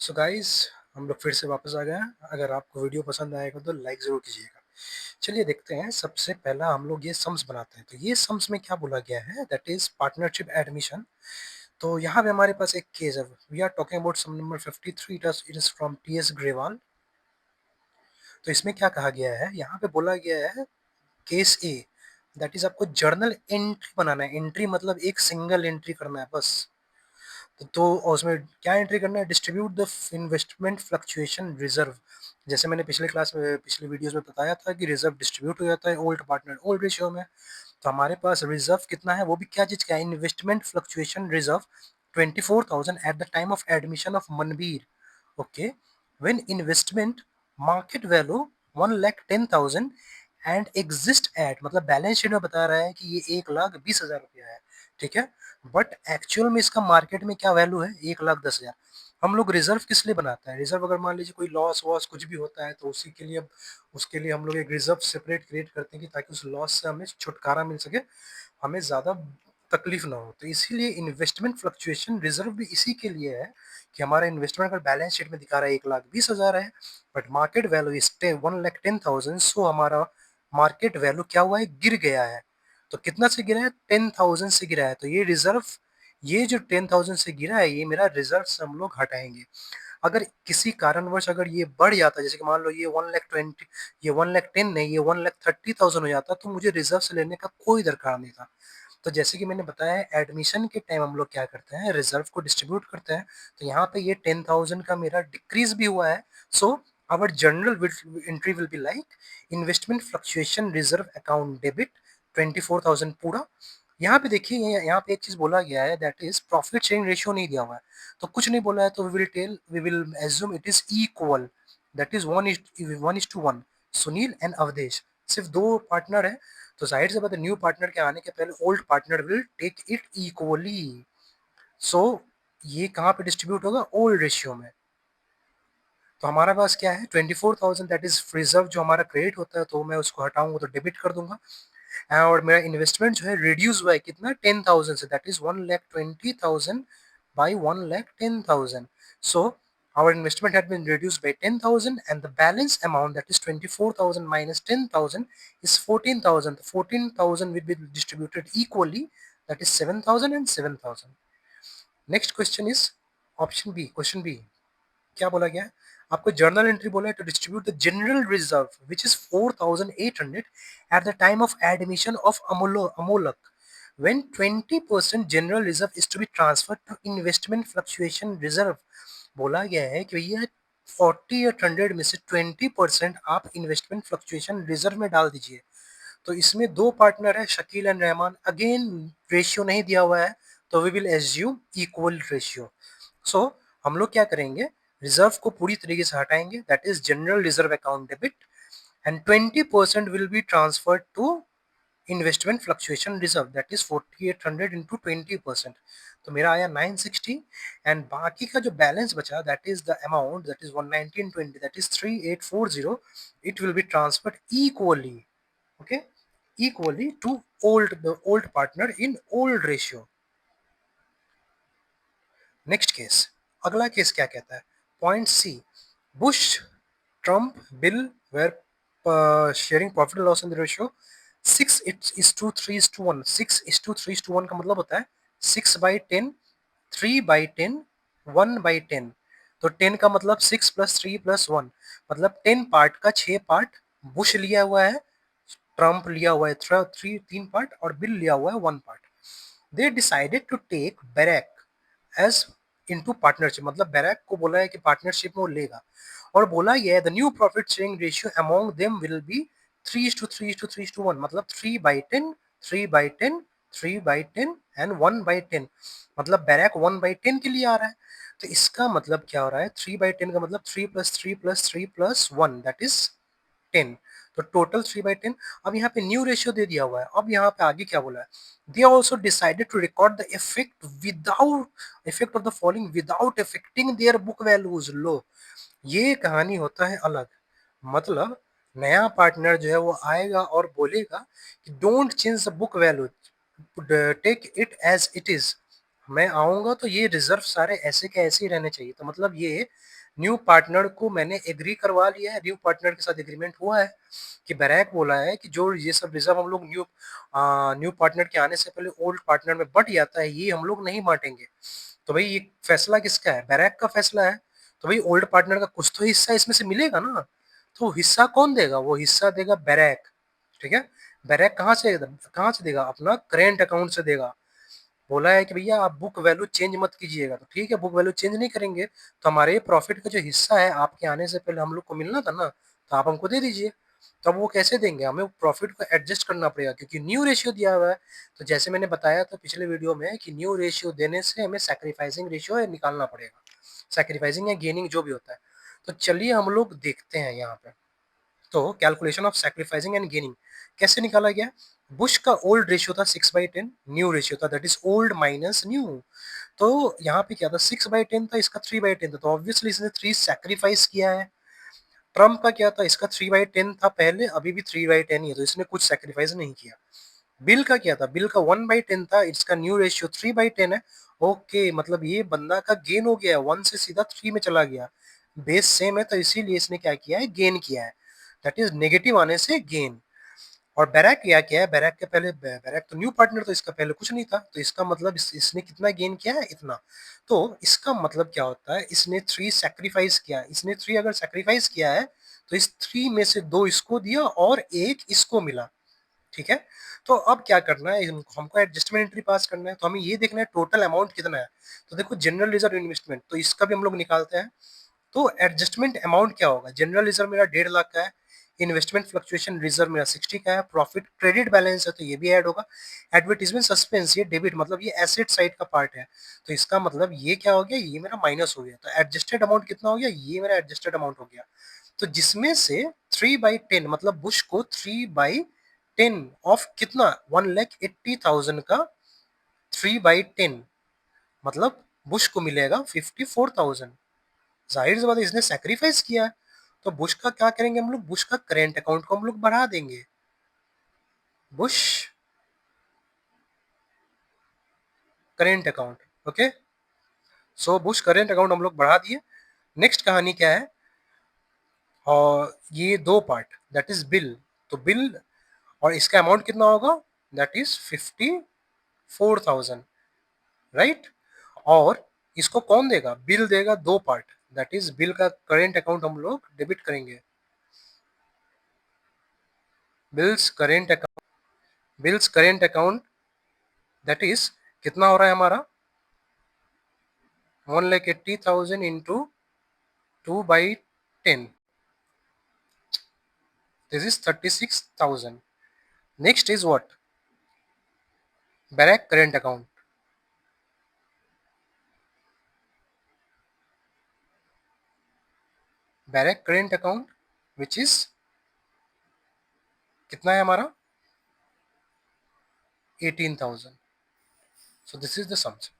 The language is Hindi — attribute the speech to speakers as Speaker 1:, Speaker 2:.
Speaker 1: सो गाइस, हम लोग फिर से वापस आ गए हैं। अगर आपको वीडियो पसंद आएगा तो लाइक ज़रूर कीजिएगा। चलिए देखते हैं, सबसे पहला हम लोग ये सम्स बनाते हैं। तो ये सम्स में क्या बोला गया है, दैट इज़ पार्टनरशिप एडमिशन। तो यहाँ पे हमारे पास एक केस है। We are talking about some number 53। It is from TS Grewal. तो इसमें क्या कहा गया है, यहाँ पे बोला गया है केस ए, दैट इज़ आपको जर्नल एंट्री बनाना है। एंट्री मतलब एक सिंगल एंट्री करना है बस। तो उसमें क्या एंट्री करना है, distribute the investment fluctuation reserve. जैसे मैंने पिछले क्लास में पिछले वीडियोस में बताया था कि रिजर्व डिस्ट्रीब्यूट हो जाता है ओल्ड पार्टनर ओल्ड रेशियो में। तो हमारे पास रिजर्व कितना है, वो भी क्या चीज़ का है, investment fluctuation reserve 24,000 at the time of admission of Manveer. Okay, when investment market value 1,10,000 and exist at, मतलब बैलेंस शीट में बता रहा है कि ये 1,20,000 रुपया है। ठीक है, बट एक्चुअल में इसका मार्केट में क्या वैल्यू है, 1,10,000। हम लोग रिजर्व किस लिए बनाते हैं, रिजर्व अगर मान लीजिए कोई लॉस वॉस कुछ भी होता है तो उसी के लिए, अब उसके लिए हम लोग एक रिजर्व सेपरेट क्रिएट करते हैं कि ताकि उस लॉस से हमें छुटकारा मिल सके, हमें ज़्यादा तकलीफ ना हो। तो इसीलिए इन्वेस्टमेंट फ्लक्चुएशन रिजर्व भी इसी के लिए है कि हमारा इन्वेस्टमेंट अगर बैलेंस शीट में दिखा रहा है 1,20,000 है, बट मार्केट वैल्यू इज 1,10,000। सो हमारा मार्केट वैल्यू क्या हुआ है, गिर गया है। तो कितना से गिरा है, 10,000 से गिरा है। तो ये रिजर्व, ये जो 10,000 से गिरा है, ये मेरा रिजर्व से हम लोग हटाएंगे। अगर किसी कारणवश अगर ये बढ़ जाता, जैसे कि मान लो ये 1,20,000, ये 1,10,000 नहीं, ये 1,30,000 हो जाता, तो मुझे रिजर्व से लेने का कोई दरकार नहीं था। तो जैसे कि मैंने बताया है, एडमिशन के टाइम हम लोग क्या करते हैं, रिजर्व को डिस्ट्रीब्यूट करते हैं। तो यहाँ पे ये 10,000 का मेरा डिक्रीज भी हुआ है। So our journal entry will be like investment fluctuation reserve account debit 24,000 पूरा। यहाँ पे देखिए, यहाँ पे एक चीज बोला गया है, that is profit sharing ratio नहीं दिया हुआ है। तो कुछ नहीं बोला है, तो we will assume it is equal, that is 1:1। Sunil and Awadhesh, सिर्फ दो पार्टनर है। तो जाहिर सी बात है, न्यू पार्टनर के आने के पहले old partner will take it equally. So ये कहाँ पे डिस्ट्रीब्यूट होगा, ओल्ड रेशियो में। तो हमारा पास क्या है, 24,000, दैट इज रिजर्व जो हमारा क्रेडिट होता है, तो मैं उसको हटाऊंगा तो डेबिट कर दूंगा। और मेरा इन्वेस्टमेंट जो है रिड्यूस हुआ है कितना, 10,000 से, that is 1,20,000 by 1,10,000. So our investment had been reduced by 10,000 and the balance amount, that is 24,000 minus 10,000, is 14,000. 14,000 will be distributed equally, that is 7,000 and 7,000. Next question is option B, question B। क्या बोला गया है, आपको जर्नल एंट्री बोला है to distribute the general reserve which is 4,800 at the time of admission of Amolak, when 20% general reserve is to be transferred to investment fluctuation reserve. बोला गया है कि भैया 4,800 में से 20% आप इन्वेस्टमेंट फ्लक्चुएशन रिजर्व में डाल दीजिए। तो इसमें दो पार्टनर है, Shakeel and Rahman. Again ratio नहीं दिया हुआ है, तो we will assume equal ratio. So हम लोग क्या करेंगे, रिजर्व को पूरी तरीके से हटाएंगे, that is general reserve account debit, and 20% will be transferred to investment fluctuation reserve, that is 4,800 into 20%। तो मेरा आया 960, एंड बाकी का जो बैलेंस बचा, that is the amount, that is 11920, that is 3,840। It will be transferred equally, okay, equally to the old partner in old ratio. Next case, अगला केस क्या कहता है, point C, Bush Trump Bill were sharing profit loss in the ratio 6:3:1। 6:3:1 का मतलब होता है 6/10, 3/10, 1/10। तो 10 का मतलब 6 + 3 + 1, मतलब 10 पार्ट का 6 पार्ट बुश लिया हुआ है, ट्रम्प लिया हुआ है तीन पार्ट, और बिल लिया हुआ है 1 part. They decided to take Barack as into partnership, मतलब बैरक को बोला है कि पार्टनरशिप में वो लेगा। और बोला ये है the new profit sharing ratio among them will be 3:3:3:1, मतलब 3/10, 3/10, 3/10 एंड 1/10। मतलब बैरक 1/10 के लिए आ रहा है। तो इसका मतलब क्या हो रहा है, 3/10 का मतलब 3 + 3 + 3 + 1, दैट इज 10। तो टोटल 3/10। अब यहाँ पे न्यू रेशियो दे दिया हुआ है। अब यहाँ पे आगे क्या बोला है, they also decided to record the effect of the following without affecting their book values। लो, ये कहानी होता है अलग। मतलब नया पार्टनर जो है वो आएगा और बोलेगा कि don't change the book value, take it as it is. मैं आऊँगा तो ये रिज़र्व सारे ऐसे के ऐसे ही रहने चाहिए। तो मतलब ये न्यू पार्टनर को मैंने एग्री करवा लिया है, न्यू पार्टनर के साथ एग्रीमेंट हुआ है कि बैराक बोला है कि जो ये सब रिज़र्व हम लोग न्यू पार्टनर के आने से पहले ओल्ड पार्टनर में बँट जाता है, ये हम लोग नहीं बाँटेंगे। तो भई ये फैसला किसका है? बैराक का फैसला है। तो भई ओल्ड पार्टनर का कुछ तो हिस्सा इसमें से मिलेगा ना। तो हिस्सा कौन देगा? वो हिस्सा देगा बैराक, ठीक है? बैराक कहाँ से देगा? अपना करेंट अकाउंट से देगा। बोला है कि भैया आप बुक वैल्यू चेंज मत कीजिएगा। तो ठीक है, बुक वैल्यू चेंज नहीं करेंगे, तो हमारे प्रॉफिट का जो हिस्सा है आपके आने से पहले हम लोग को मिलना था ना, तो आप हमको दे दीजिए। तो अब वो कैसे देंगे? हमें प्रॉफिट को एडजस्ट करना पड़ेगा क्योंकि न्यू रेशियो दिया हुआ है। तो जैसे मैंने बताया था पिछले वीडियो में कि न्यू रेशियो देने से हमें सैक्रिफाइसिंग रेशियो निकालना पड़ेगा। सैक्रिफाइसिंग या गेनिंग जो भी होता है। तो चलिए हम लोग देखते हैं यहाँ पे। तो calculation of sacrificing and gaining कैसे निकाला गया? बुश का ओल्ड रेशियो था 6/10, न्यू रेशियो था that is old minus new. तो यहाँ पे क्या था? 6/10 था, इसका 3/10 था, तो ऑब्वियसली इसने 3 सैक्रिफाइस किया है। ट्रम्प का क्या था? इसका 3/10 था पहले, अभी भी 3/10 ही है, तो इसने कुछ सैक्रिफाइस नहीं किया। बिल का क्या था? बिल का 1/10 था, इसका न्यू रेशियो 3/10 है। ओके, मतलब ये बंदा का गेन हो गया है, 1 से सीधा 3 में चला गया। बेस सेम है तो इसीलिए इसने क्या किया है? गेन किया है। दैट इज नेगेटिव आने से गेन। और बैराक क्या है? बैराक के पहले बैराक तो न्यू पार्टनर, तो इसका पहले कुछ नहीं था, तो इसका मतलब इसने कितना गेन किया है? इतना। तो इसका मतलब क्या होता है? इसने 3 सैक्रिफाइस किया। इसने 3 अगर सैक्रिफाइस किया है तो इस 3 में से 2 इसको दिया और 1 इसको मिला। ठीक है? तो अब क्या करना है? हमको एडजस्टमेंट एंट्री पास करना है, तो हमें ये देखना है टोटल अमाउंट कितना है। तो देखो जनरल रिजर्व इन्वेस्टमेंट, तो इसका भी हम लोग निकालते हैं। तो एडजस्टमेंट अमाउंट क्या होगा? जनरल रिजर्व मेरा 1.5 लाख का है, इन्वेस्टमेंट फ्लक्चुएशन रिजर्व मेरा 60 का है, प्रॉफिट क्रेडिट बैलेंस है तो ये भी ऐड होगा। एडवर्टीजमेंट सस्पेंस ये डेबिट, मतलब ये एसेट साइड का पार्ट है, तो इसका मतलब ये क्या हो गया? ये मेरा माइनस हो गया। तो एडजस्टेड अमाउंट कितना हो गया? ये मेरा एडजस्टेड अमाउंट हो गया। तो जिसमें से 3/10 मतलब बुश को 3/10 ऑफ कितना? 1,80,000 का 3/10 मतलब बुश को मिलेगा 54,000। जाहिर सी बात है इसने सैक्रिफाइस किया है। तो बुश का क्या करेंगे हम लोग? बुश का करेंट अकाउंट को हम लोग बढ़ा देंगे। बुश करेंट अकाउंट, ओके। सो बुश करेंट अकाउंट हम लोग बढ़ा दिए। नेक्स्ट कहानी क्या है? और ये दो पार्ट दैट इज बिल। तो बिल और इसका अमाउंट कितना होगा? That is 54,000, right. और इसको कौन देगा? बिल देगा। दो पार्ट, दैट इज बिल का करेंट अकाउंट हम लोग डेबिट करेंगे। Bills current account, bills current account that is कितना हो रहा है हमारा? 1,80,000 into 2/10, this is 36,000. Next is what? Barrack current account. Barrack current account which is कितना है हमारा? 18,000. So this is the sums.